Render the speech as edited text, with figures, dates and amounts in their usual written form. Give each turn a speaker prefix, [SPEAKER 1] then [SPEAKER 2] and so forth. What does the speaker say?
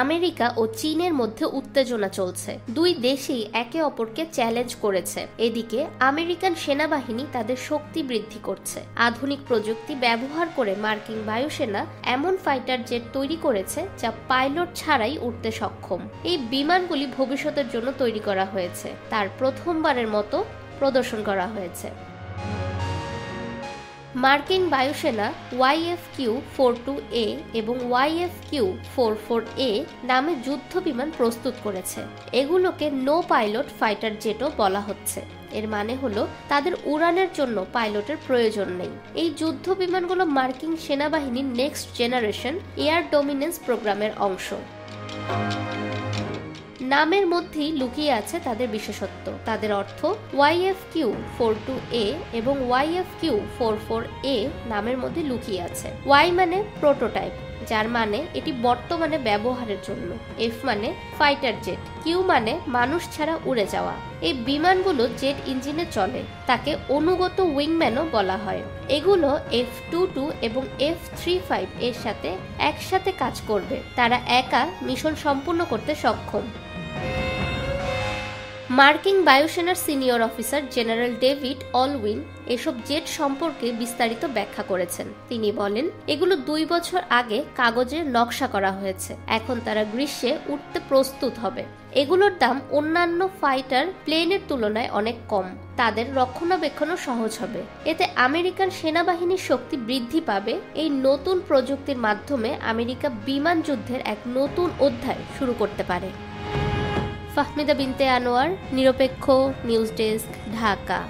[SPEAKER 1] America ও চীনের মধ্যে উত্তেজনা চলছে। দুই দেশই একে অপরকে চ্যালেঞ্জ করেছে। এদিকে আমেরিকান সেনাবাহিনী তাদের শক্তি বৃদ্ধি করছে। আধুনিক প্রযুক্তি ব্যবহার করে মার্কিন বায়ুসেনা এমন ফাইটার জেট তৈরি করেছে যা পাইলট ছাড়াই উড়তে সক্ষম। এই বিমানগুলি ভবিষ্যতের জন্য তৈরি করা হয়েছে। তার প্রথমবারের মতো প্রদর্শন করা হয়েছে। মার্কিন বায়ুসেনা YFQ-42A এবং YFQ-44A নামে যুদ্ধ বিমান প্রস্তুত করেছে। এগুলোকে নো পাইলট ফাইটার জেটও বলা হচ্ছে। এর মানে হলো তাদের উড়ানের জন্য পাইলটের প্রয়োজন নেই। এই যুদ্ধ বিমানগুলো মার্কিন সেনাবাহিনীর নেক্সট জেনারেশন এয়ার ডমিনেন্স প্রোগ্রামের অংশ। নামের মধ্যেই লুকিয়ে আছে তাদের বিশেষত্ব। তাদের অর্থ YFQ-42A এবং YFQ-44A নামের মধ্যে লুকিয়ে আছে। Y মানে প্রোটোটাইপ, যার মানে এটি বর্তমানে ব্যবহারের জন্য। F মানে ফাইটার জেট, Q মানে মানুষ ছাড়া উড়ে যাওয়া। এই বিমানগুলো জেট ইঞ্জিনে চলে, তাকে অনুগত উইংম্যানও বলা হয়। এগুলো F-22 এবং F-35 এর সাথে একসাথে কাজ করবে। তারা একা মিশন সম্পূর্ণ করতে সক্ষম। মার্কিন বায়ুসেনার senior officer general David Allwin এসব জেট সম্পর্কে বিস্তারিত ব্যাখ্যা করেছেন। তিনি বলেন, এগুলো 2 বছর আগে কাগজে নকশা করা হয়েছে। এখন তারা গ্রীষ্মে উঠতে প্রস্তুত হবে। এগুলোর দাম অন্যান্য ফাইটার প্লেনের তুলনায় অনেক কম। তাদের রক্ষণাবেক্ষণও সহজ হবে। এতে আমেরিকান সেনাবাহিনীর শক্তি বৃদ্ধি পাবে। এই নতুন প্রযুক্তির মাধ্যমে আমেরিকা বিমান যুদ্ধের এক নতুন অধ্যায় শুরু করতে পারে। ফাহমিদা বিনতে আনোয়ার, নিরপেক্ষ নিউজ ডেস্ক, ঢাকা।